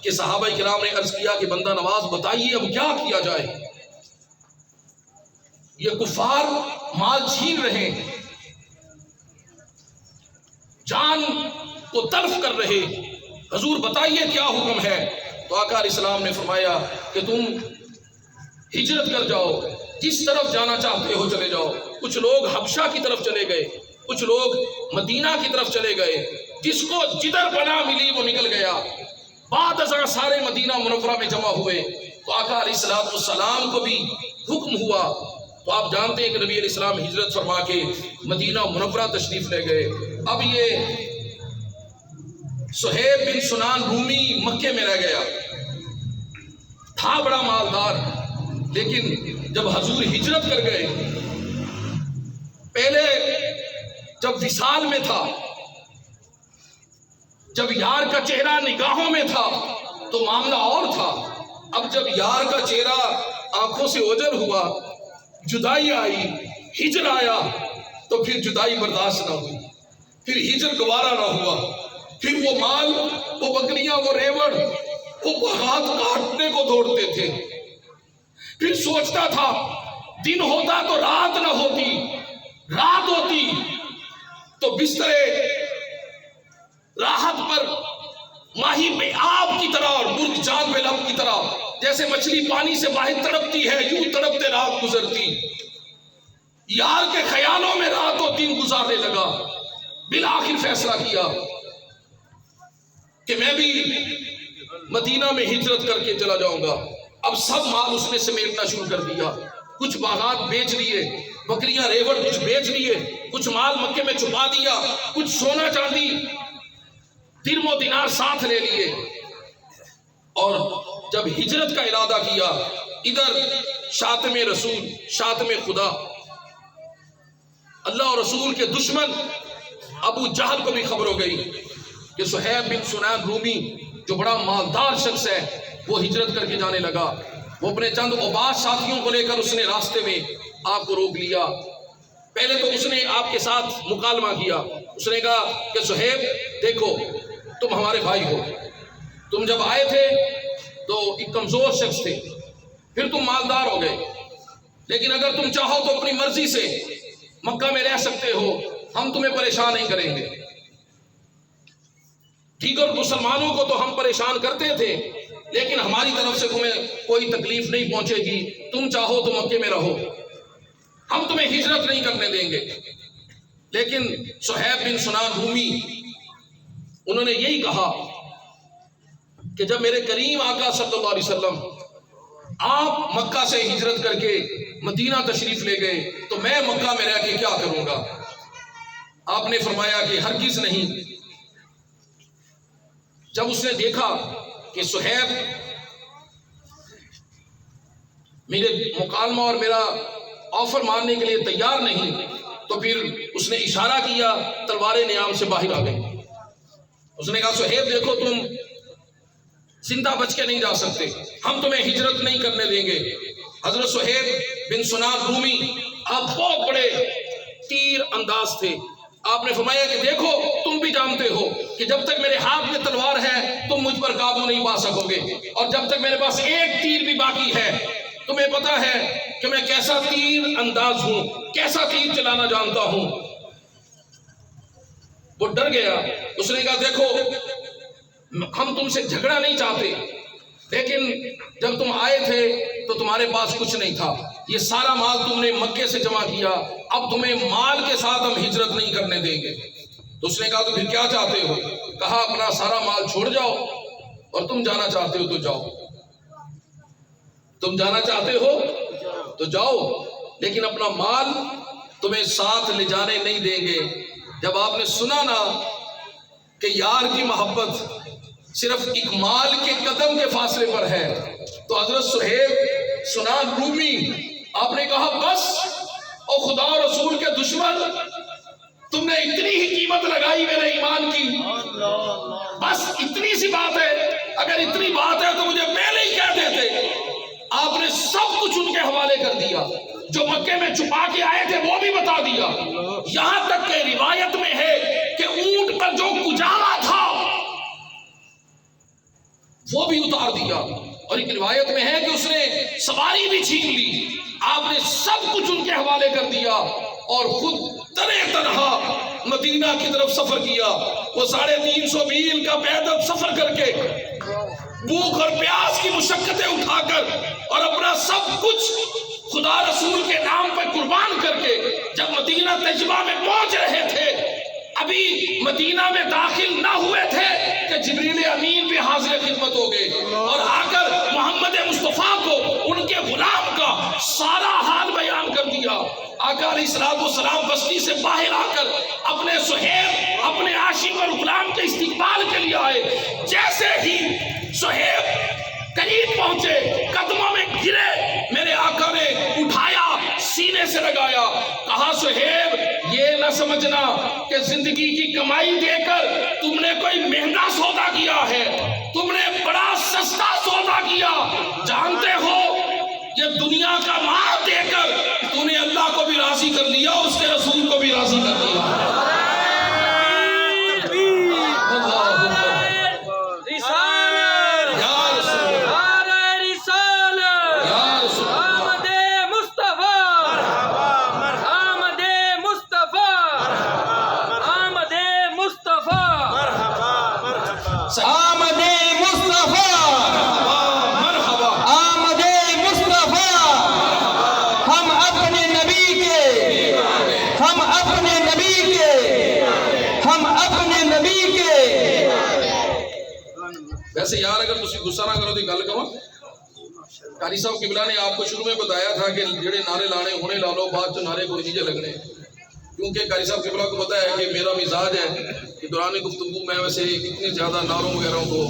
کہ صحابہ کرام نے عرض کیا کہ بندہ نواز بتائیے اب کیا کیا جائے. یہ کفار مال چھین رہے ہیں، جان کو تلف کر رہے، حضور بتائیے کیا حکم ہے. تو آقا علیہ السلام نے فرمایا کہ تم ہجرت کر جاؤ، جس طرف جانا چاہتے ہو چلے جاؤ. کچھ لوگ حبشہ کی طرف چلے گئے، کچھ لوگ مدینہ کی طرف چلے گئے، جس کو جدھر پناہ ملی وہ نکل گیا. بعد ازاں سارے مدینہ منورہ میں جمع ہوئے تو آقا علیہ السلام کو بھی حکم ہوا. تو آپ جانتے ہیں کہ نبی علیہ السلام ہجرت فرما کے مدینہ منورہ تشریف لے گئے. اب یہ صہیب بن سنان رومی مکے میں رہ گیا، تھا بڑا مالدار، لیکن جب حضور ہجرت کر گئے، پہلے جب وصال میں تھا، جب یار کا چہرہ نگاہوں میں تھا تو معاملہ اور تھا. اب جب یار کا چہرہ آنکھوں سے اوجھل ہوا، جدائی آئی، ہجر آیا، تو پھر جدائی برداشت نہ ہوئی، پھر ہجر گوارا نہ ہوا. پھر وہ مال، وہ بکریاں، وہ ریوڑ، وہ باغات کاٹنے کو دوڑتے تھے. پھر سوچتا تھا دن ہوتا تو رات نہ ہوتی، رات ہوتی تو بسترے راحت پر ماہی بے آب کی طرح اور مرغ جان بے لب کی طرح، جیسے مچھلی پانی سے باہر تڑپتی ہے یوں تڑپتے رات گزرتی. یار کے خیالوں میں رات و دن گزارنے لگا. بالآخر فیصلہ کیا کہ میں بھی مدینہ میں ہجرت کر کے چلا جاؤں گا. اب سب مال اس نے سمیٹنا شروع کر دیا، کچھ باغات بیچ لیے، بکریاں ریوڑ کچھ بیچ لیے، کچھ مال مکے میں چھپا دیا، کچھ سونا چاندی درم و دینار ساتھ لے لیے. اور جب ہجرت کا ارادہ کیا، ادھر شاتم رسول، شاتم خدا، اللہ اور رسول کے دشمن ابو جہل کو بھی خبر ہو گئی کہ صہیب بن سنان رومی جو بڑا مالدار شخص ہے وہ ہجرت کر کے جانے لگا. وہ اپنے چند عباد ساتھیوں کو لے کر اس نے راستے میں آپ کو روک لیا. پہلے تو اس نے آپ کے ساتھ مکالمہ کیا. اس نے کہا کہ صہیب دیکھو، تم ہمارے بھائی ہو، تم جب آئے تھے تو ایک کمزور شخص تھے، پھر تم مالدار ہو گئے، لیکن اگر تم چاہو تو اپنی مرضی سے مکہ میں رہ سکتے ہو، ہم تمہیں پریشان نہیں کریں گے. دیگر مسلمانوں کو تو ہم پریشان کرتے تھے، لیکن ہماری طرف سے تمہیں کوئی تکلیف نہیں پہنچے گی. تم چاہو تو مکے میں رہو، ہم تمہیں ہجرت نہیں کرنے دیں گے. لیکن صہیب بن سنان رومی انہوں نے یہی کہا کہ جب میرے کریم آقا صلی اللہ علیہ وسلم آپ مکہ سے ہجرت کر کے مدینہ تشریف لے گئے تو میں مکہ میں رہ کے کیا کروں گا؟ آپ نے فرمایا کہ ہرگز نہیں. جب اس نے دیکھا کہ صہیب میرے مکالمہ اور میرا آفر ماننے کے لیے تیار نہیں، تو پھر اس نے اشارہ کیا، تلواریں نیام سے باہر آ گئی. اس نے کہا صہیب دیکھو، تم زندہ بچ کے نہیں جا سکتے، ہم تمہیں ہجرت نہیں کرنے دیں گے. حضرت صہیب بن سنان رومی آپ بہت بڑے تیر انداز تھے. آپ نے فرمایا کہ دیکھو، تم بھی جانتے ہو کہ جب تک میرے ہاتھ میں تلوار ہے تم مجھ پر قابو نہیں پا سکو گے، اور جب تک میرے پاس ایک تیر بھی باقی ہے تمہیں پتا ہے کہ میں کیسا تیر انداز ہوں، کیسا تیر چلانا جانتا ہوں. وہ ڈر گیا. اس نے کہا دیکھو، ہم تم سے جھگڑا نہیں چاہتے، لیکن جب تم آئے تھے تو تمہارے پاس کچھ نہیں تھا، یہ سارا مال تم نے مکے سے جمع کیا، اب تمہیں مال کے ساتھ ہم ہجرت نہیں کرنے دیں گے۔ تو اس نے کہا تو پھر کیا چاہتے ہو؟ کہا اپنا سارا مال چھوڑ جاؤ، اور تم جانا چاہتے ہو تو جاؤ، تم جانا چاہتے ہو تو جاؤ، لیکن اپنا مال تمہیں ساتھ لے جانے نہیں دیں گے۔ جب آپ نے سنا نا کہ یار کی محبت صرف ایک مال کے قدم کے فاصلے پر ہے، تو حضرت صہیب سنان رومی آپ نے کہا بس، او خدا و رسول کے دشمن، تم نے اتنی ہی قیمت لگائی میرے ایمان کی، بس اتنی سی بات ہے، اگر اتنی بات ہے تو مجھے پہلے ہی کہہ دیتے۔ آپ نے سب کچھ ان کے حوالے کر دیا، جو مکے میں چھپا کے آئے تھے وہ بھی بتا دیا، یہاں تک کہ روایت میں ہے کہ اونٹ پر جو کجالا تھا وہ بھی اتار دیا، اور ایک روایت میں ہے کہ اس نے سواری بھی چھین لی۔ آپ نے سب کچھ ان کے حوالے کر دیا اور خود تنہا مدینہ کی طرف سفر کیا۔ وہ 350 میل کا پیدل سفر کر کے، بھوک اور پیاس کی مشقتیں اٹھا کر، اور اپنا سب کچھ خدا رسول کے نام پر قربان کر کے، جب مدینہ طیبہ میں پہنچ رہے تھے، ابھی مدینہ میں داخل نہ ہوئے تھے کہ جبریل امین بھی حاضر خدمت ہو گئے، اور آ کر محمد مصطفیٰ کو ان کے غلام کا سارا حال بیان کر دیا۔ آقا علیہ السلام بستی سے باہر آ کر اپنے صہیب، اپنے عاشق اور غلام کے استقبال کے لیے آئے۔ جیسے ہی صہیب قریب پہنچے، قدموں میں گرے، میرے آقا نے اٹھایا، سینے سے لگایا، کہا صہیب یہ نہ سمجھنا کہ زندگی کی کمائی دے کر تم نے کوئی مہنگا سودا کیا ہے، تم نے بڑا سستا سودا کیا، جانتے ہو یہ دنیا کا مال دے کر تو نے اللہ کو بھی راضی کر لیا، اس کے رسول کو بھی راضی کر لیا۔ ویسے یار اگر تسی غصہ نہ کرو تو گل کہو، قاری صاحب قبلہ نے آپ کو شروع میں بتایا تھا کہ جڑے نعرے لانے ہونے لا لو، بعد جو نعرے کوئی نیچے لگنے، کیونکہ قاری صاحب قبلہ کو پتا ہے کہ میرا مزاج ہے کہ دوران گفتگو میں ویسے اتنے زیادہ نعروں وغیرہ کو،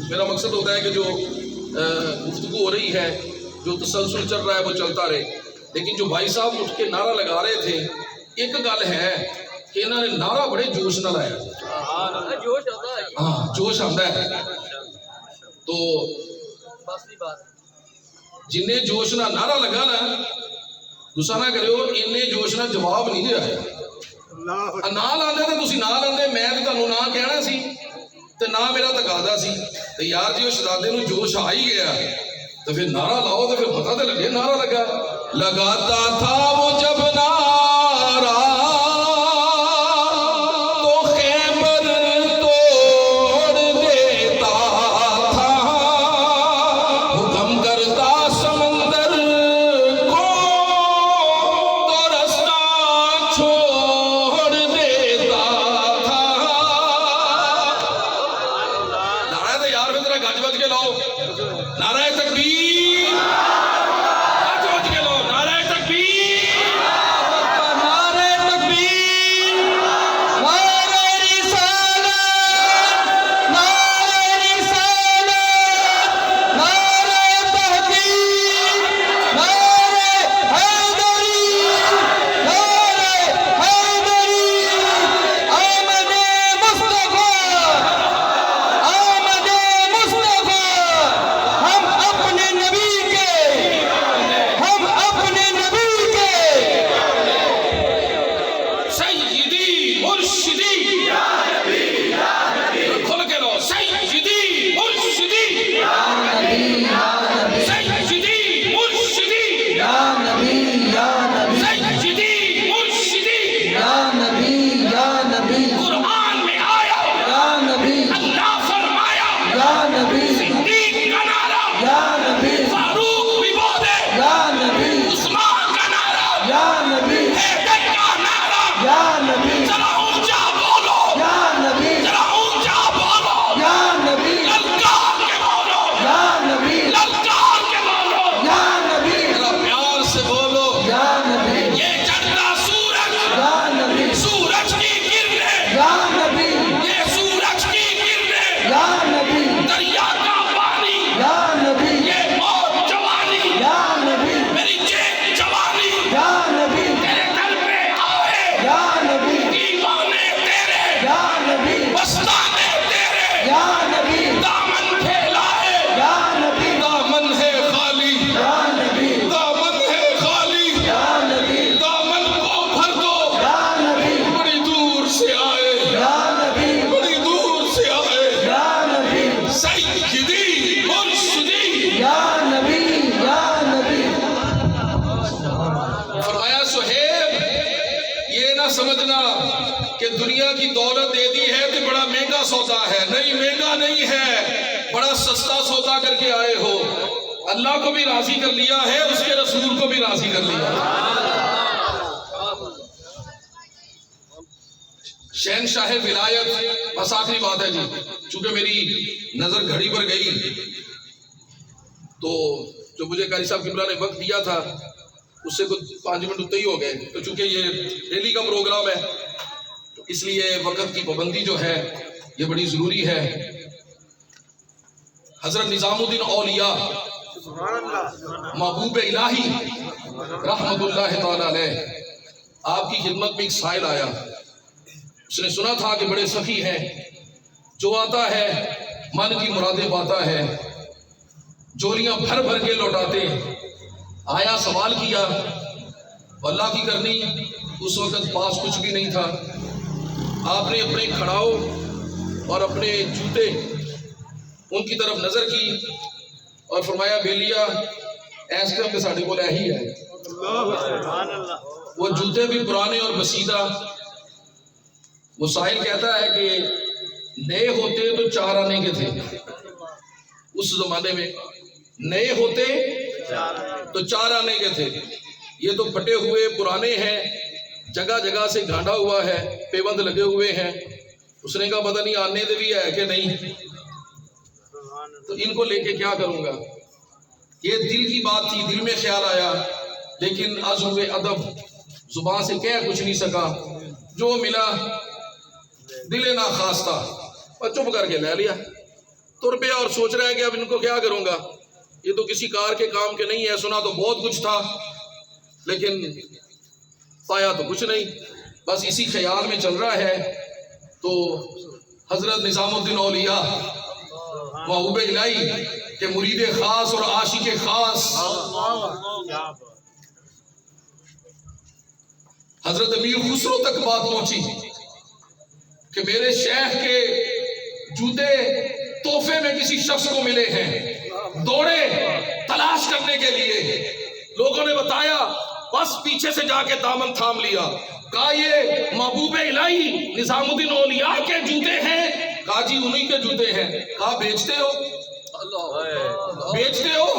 میرا مقصد ہوتا ہے کہ جو گفتگو ہو رہی ہے، جو تسلسل چل رہا ہے وہ چلتا رہے، لیکن جو بھائی صاحب اٹھ کے نعرہ لگا رہے تھے، ایک گل ہے کہ انہوں نے نعرہ بڑے جوش نہ لایا، ہاں جوش آتا ہے، تو جنہیں جوش نہ نعرہ لگا نا، غصہ نہ کریو، انہیں جوش نہ جواب نہیں دیا ہے، نہ لاندے تو تسی نہ لاندے، میں تو تانوں نہ کہنا سی تے نہ میرا تقاضا سی، تے یار جی وہ شہزادے نو جوش آ ہی گیا تو پھر نعرہ لاؤ، تو پھر پتہ تے لگے نعرہ لگا، لگاتا تھا وہ جب نعرہ نعرہ دولت دے دی ہے تو بڑا مہنگا سودا ہے. نہیں، مہنگا نہیں ہے، بڑا سستا سودا کر کے آئے ہو. اللہ کو بھی راضی کر لیا ہے، اس کے رسول کو بھی راضی کر لیا. شہنشاہ ولایت. بس آخری بات ہے جی، چونکہ میری نظر گھڑی پر گئی تو جو مجھے قاری صاحب قبلہ نے وقت دیا تھا اس سے کچھ 5 منٹ اتنے ہی ہو گئے. تو چونکہ یہ ڈیلی کا پروگرام ہے تو اس لیے وقت کی پابندی جو ہے یہ بڑی ضروری ہے. حضرت نظام الدین اولیاء محبوب الہی رحمت اللہ تعالی علیہ، آپ کی خدمت میں ایک سائل آیا. اس نے سنا تھا کہ بڑے سخی ہیں، جو آتا ہے من کی مرادیں پاتا ہے، جولیاں بھر بھر کے لوٹاتے. آیا، سوال کیا، اللہ کی کرنی اس وقت پاس کچھ بھی نہیں تھا. آپ نے اپنے کھڑاؤ اور اپنے جوتے ان کی طرف نظر کی اور فرمایا بیلیا ایس ٹائم کے ساڑھے کو ہی ہے. وہ جوتے بھی پرانے اور بسیدہ. وہ سائل کہتا ہے کہ نئے ہوتے تو 4 آنے کے تھے اس زمانے میں، نئے ہوتے تو 4 آنے کے تھے. یہ تو پھٹے ہوئے پرانے ہیں، جگہ جگہ سے گھانڈا ہوا ہے، پیبند لگے ہوئے ہیں. اس نے کہا پتہ نہیں آنے دے بھی ہے کہ نہیں، تو ان کو لے کے کیا کروں گا. یہ دل کی بات تھی، دل میں خیال آیا، لیکن از ہوئے ادب زبان سے کہہ کچھ نہیں سکا. جو ملا دل ناخواستہ اور چپ کر کے لے لیا. تر پیا اور سوچ رہا ہے کہ اب ان کو کیا کروں گا، یہ تو کسی کار کے کام کے نہیں ہے. سنا تو بہت کچھ تھا لیکن پایا تو کچھ نہیں. بس اسی خیال میں چل رہا ہے تو حضرت نظام الدین اولیاء محبوب الہی کے مرید خاص اور عاشق خاص حضرت امیر خسرو تک بات پہنچی کہ میرے شیخ کے جوتے تحفے میں کسی شخص کو ملے ہیں. دوڑے تلاش کرنے کے لیے، لوگوں نے بتایا، بس پیچھے سے جا کے دامن تھام لیا. کہا یہ محبوب الہی نظام الدین اولیاء کے جوتے ہیں. کہا جی انہی کے جوتے ہیں. کہا بیچتے ہو؟ بیچتے ہو؟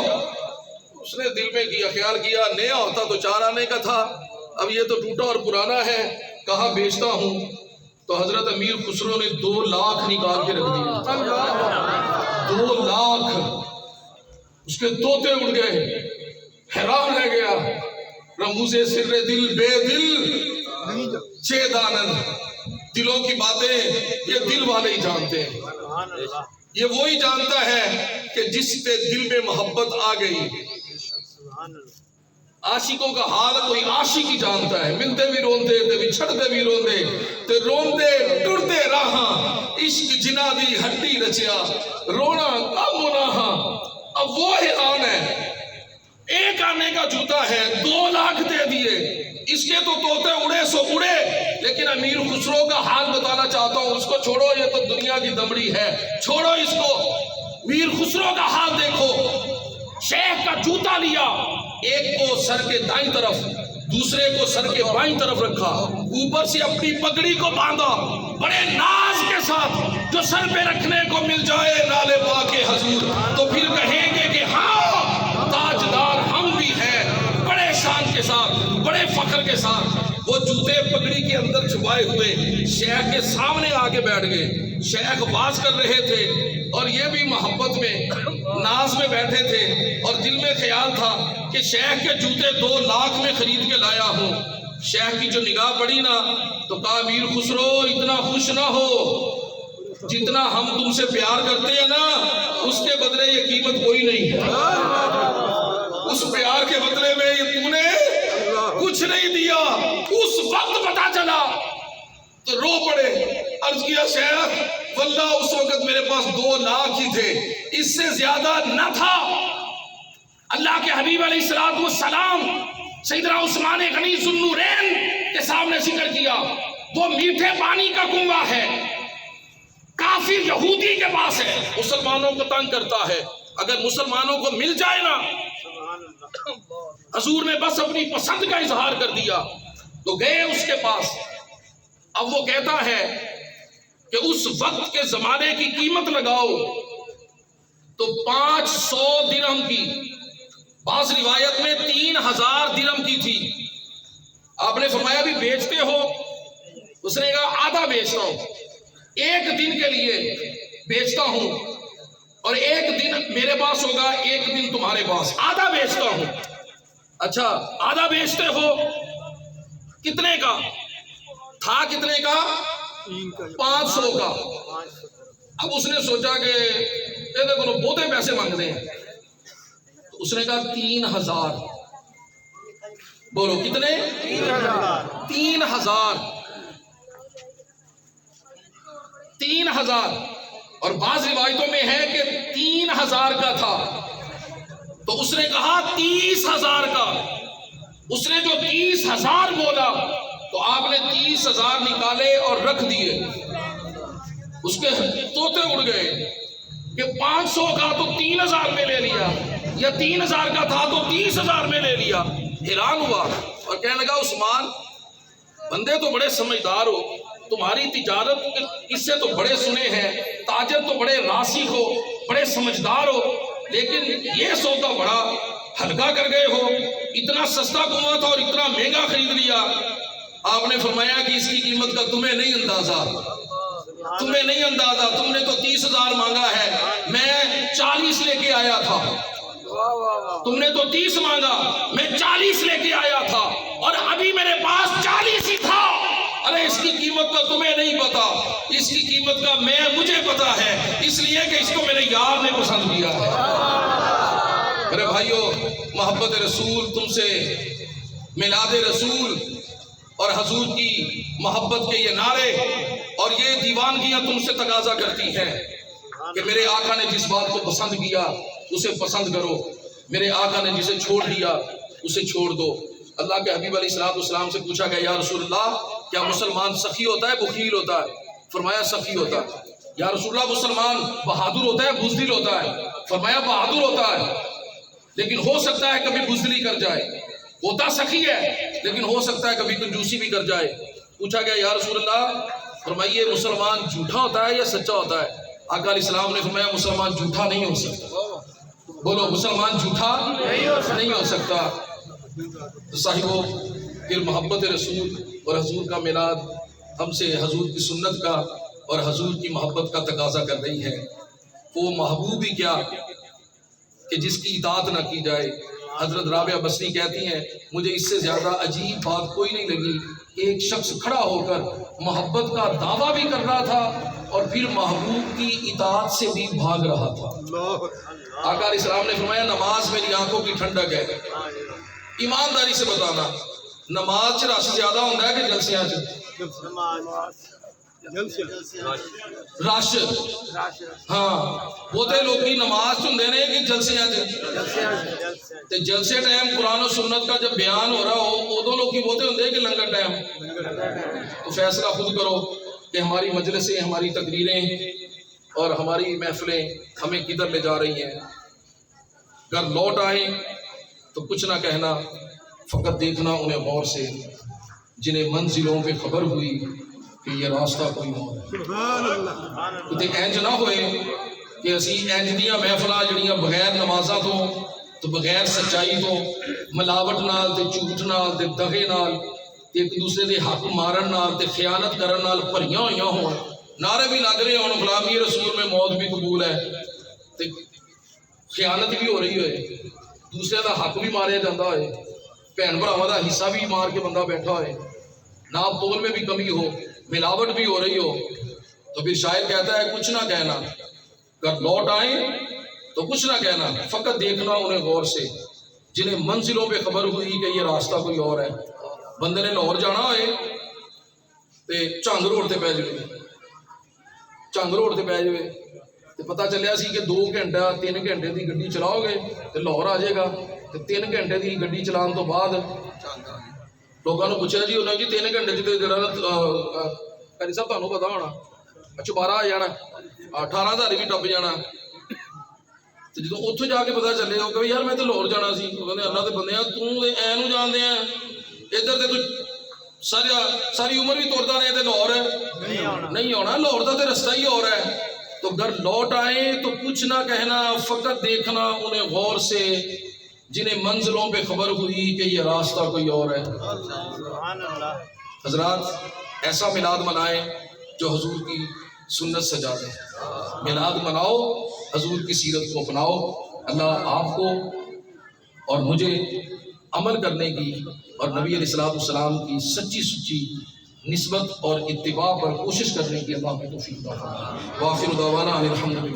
اس نے دل میں کیا، خیال کیا، نیا ہوتا تو 4 آنے کا تھا، اب یہ تو ٹوٹا اور پرانا ہے. کہا بیچتا ہوں. تو حضرت امیر خسرو نے 2 لاکھ نکال کے رکھ دیا. 2 لاکھ. اس کے طوطے اڑ گئے، حیران رہ گیا. رموز سر دل بے دل چے دانن. دلوں کی باتیں یہ دل والے ہی جانتے ہیں. یہ وہی جانتا ہے کہ جس کے دل میں محبت آ گئی. عاشقوں کا حال کوئی عاشق ہی جانتا ہے. ملتے بھی روندے تے بچھڑتے بھی روندے تے روندے ٹرتے راہاں. عشق جنا دی ہڈی رچیا رونا کم ہونا. اب وہ حیران ہے، 1 آنے کا جوتا ہے، 2 لاکھ دے دیے. اس کے تو طوطے اڑے سو اڑے. لیکن امیر خسرو کا حال بتانا چاہتا ہوں. اس کو چھوڑو، یہ تو دنیا کی دمڑی ہے، چھوڑو اس کو. امیر خسرو کا حال دیکھو. شیخ کا جوتا لیا، ایک کو سر کے دائیں طرف، دوسرے کو سر کے بائیں طرف رکھا، اوپر سے اپنی پگڑی کو باندھا بڑے ناز کے ساتھ. جو سر پہ رکھنے کو مل جائے نالے پاک حضور تو پھر کہیں گے کہ ہاں تاجدار ہم بھی ہیں. بڑے شان کے ساتھ، بڑے فخر کے ساتھ وہ جوتے پگڑی کے اندر چھپائے ہوئے شیخ کے سامنے آگے بیٹھ گئے. شیخ باز کر رہے تھے اور یہ بھی محبت میں ناز میں بیٹھے تھے اور دل میں خیال تھا کہ شیخ کے جوتے 2 لاکھ میں خرید کے لایا ہوں. شیخ کی جو نگاہ پڑی نا تو کہا امیر خسرو اتنا خوش نہ ہو، جتنا ہم تم سے پیار کرتے ہیں نا اس کے بدلے یہ قیمت کوئی نہیں ہے. اس پیار کے بدلے میں یہ تم نے کچھ نہیں دیا. اس وقت پتا چلا تو رو پڑے. عرض کیا شیخ واللہ اس وقت میرے پاس 2 لاکھ ہی تھے، اس سے زیادہ نہ تھا. اللہ کے حبیب علیہ السلام سیدنا عثمان غنی ذوالنورین کے سامنے ذکر کیا. وہ میٹھے پانی کا کنواں ہے، کافر یہودی کے پاس ہے، مسلمانوں کو تنگ کرتا ہے. اگر مسلمانوں کو مل جائے نا، حضور نے بس اپنی پسند کا اظہار کر دیا تو گئے اس کے پاس. اب وہ کہتا ہے کہ اس وقت کے زمانے کی قیمت لگاؤ تو 500 درہم کی، بعض روایت میں 3000 درہم کی تھی. آپ نے فرمایا بھی بیچتے ہو؟ اس نے کہا آدھا بیچتا ہوں، ایک دن کے لیے بیچتا ہوں اور ایک دن میرے پاس ہوگا، ایک دن تمہارے پاس، آدھا بیچتا ہوں. اچھا آدھا بیچتے ہو، کتنے کا تھا؟ کتنے کا؟ 500 کا. اب اس نے سوچا کہ بہتے پیسے مانگتے ہیں، تو اس نے کہا 3000. بولو کتنے؟ 3000. اور بعض روایتوں میں ہے کہ 3000 کا تھا. تو اس نے کہا 30,000 کا. اس نے جو 30,000 بولا تو آپ نے 30,000 نکالے اور رکھ دیے. اس کے طوطے اڑ گئے کہ 500 کا تو 3,000 میں لے لیا، یا 3,000 کا تھا تو 30,000 میں لے لیا. حیران ہوا اور کہنے لگا عثمان بندے تو بڑے سمجھدار ہو، تمہاری تجارت اس سے تو بڑے سنے ہیں، تاجر تو بڑے راسخ ہو، بڑے سمجھدار ہو، لیکن یہ سودا بڑا ہلکا کر گئے ہو. اتنا سستا کنواں تھا اور اتنا مہنگا خرید لیا. آپ نے فرمایا کہ اس کی قیمت کا تمہیں نہیں اندازہ، تمہیں نہیں اندازہ. تم نے تو 30,000 مانگا ہے، میں 40 لے کے آیا تھا. تم نے تو 30 مانگا، میں 40 لے کے آیا تھا، اور ابھی میرے پاس 40 ہی تھا. ارے اس کی قیمت کا تمہیں نہیں پتا، اس کی قیمت کا مجھے پتا ہے، اس لیے کہ اس کو میرے یار نے پسند کیا ہے. میرے بھائیو، محبت رسول تم سے، میلاد رسول اور حضور کی محبت کے یہ نعرے اور یہ دیوانگیاں تم سے تقاضا کرتی ہیں کہ میرے آقا نے جس بات کو پسند کیا اسے پسند کرو، میرے آقا نے جسے چھوڑ دیا اسے چھوڑ دو. اللہ کے حبیب علیہ السلام سے پوچھا گیا یا رسول اللہ کیا مسلمان سخی ہوتا ہے بخیل ہوتا ہے؟ فرمایا سخی ہوتا ہے. یا رسول اللہ مسلمان بہادر ہوتا ہے بزدل ہوتا ہے؟ فرمایا بہادر ہوتا ہے، لیکن ہو سکتا ہے کبھی بزدلی کر جائے. ہوتا سخی ہے لیکن ہو سکتا ہے کبھی کنجوسی بھی کر جائے. پوچھا گیا یا رسول اللہ فرمائیے مسلمان جھوٹا ہوتا ہے یا سچا ہوتا ہے؟ آقا علیہ السلام نے فرمایا مسلمان جھوٹا نہیں ہو سکتا. بولو مسلمان جھوٹا نہیں ہو سکتا. تو صاحبو پھر محبت رسول اور حضور کا میلاد ہم سے حضور کی سنت کا اور حضور کی محبت کا تقاضا کر رہی ہے. وہ محبوب ہی کیا کہ جس کی اطاعت نہ کی جائے. حضرت رابعہ بصری کہتی ہیں مجھے اس سے زیادہ عجیب بات کوئی نہیں لگی. ایک شخص کھڑا ہو کر محبت کا دعویٰ بھی کر رہا تھا اور پھر محبوب کی اطاعت سے بھی بھاگ رہا تھا. آقا علیہ السلام نے فرمایا نماز میری آنکھوں کی ٹھنڈک ہے. ایمانداری سے بتانا نماز چ رش زیادہ ہوتا ہے کہ جلسیاں چ رش؟ ہاں بہتے لوگ نماز ہوندے نے کہ جلسیاں تے جلسے ٹائم قرآن و سنت کا جب بیان ہو رہا ہو ادو لوگ بہتے ہوندے کہ لنگر ٹائم. تو فیصلہ خود کرو کہ ہماری مجلسیں، ہماری تقریریں اور ہماری محفلیں ہمیں کدھر لے جا رہی ہیں. اگر لوٹ آئیں تو کچھ نہ کہنا، فقط دیکھنا انہیں غور سے جنہیں منزلوں پہ خبر ہوئی کہ یہ راستہ کوئی اور ہے. کتے اینج نہ ہوئے کہ اسی اینج دیاں محفلاں جڑیاں بغیر نمازاں تو بغیر سچائی تو ملاوٹ نال تے جھوٹ نال تے دغے نال تے ایک دوسرے دے حق مارن نال تے خیانت کرن نال بھریاں ہوئیاں ہون. نعرے بھی لگ رہے ہون غلامی رسول میں موت بھی قبول ہے تے خیانت بھی ہو رہی ہوئے، دوسرے دا حق بھی ماریا جاتا ہوئے، بہن بھراواں دا حصہ بھی مار کے بندہ بیٹھا ہوئے، ناپ تول میں بھی کمی ہو، ملاوٹ بھی ہو رہی ہو. تو پھر شاعر کہتا ہے کچھ نہ کہنا، اگر لوٹ آئیں تو کچھ نہ کہنا، فقط دیکھنا انہیں غور سے جنہیں منزلوں پہ خبر ہوئی کہ یہ راستہ کوئی اور ہے. بندے نے لاہور جانا ہوئے تے جھنگ روڈ تے پہ جائے، جھنگ روڈ تے پہ جائے تے پتہ چلیا سی کہ 2 گھنٹہ 3 گھنٹے دی گڈی چلاؤ گے تے لاہور آ جائے گا. تے 3 گھنٹے دی گڈی چلان تو بعد لوگوں نے پوچھا جی انہیں جی 3 گھنٹے جڑا قاری صاحب تمہیں پتا ہونا چوبارہ آ جانا، 18,000 بھی ٹپ جانا. تو جدو اتوں جا کے پتا چلے وہ کہ یار میں تو لاہور جانا سی، وہ کہتے اللہ کے بندے تو اے نو جانتے ہیں ادھر تے تو ساری عمر بھی توڑتا رہے تھے لاہور نہیں ہونا، لاہور کا تو رستہ ہی اور ہے. تو گھر لوٹ آئے تو کچھ نہ کہنا، فقط دیکھنا انہیں غور سے، جنہیں منزلوں پہ خبر ہوئی کہ یہ راستہ کوئی اور ہے. حضرات ایسا میلاد منائیں جو حضور کی سنت سجا دے. میلاد مناؤ، حضور کی سیرت کو اپناؤ. اللہ آپ کو اور مجھے عمل کرنے کی اور نبی علیہ الصلوۃ والسلام کی سچی نسبت اور اتباع پر کوشش کرنے کی اللہ کی توفیق عطا فرمائے. وآخر دعوانا ان الحمد للہ.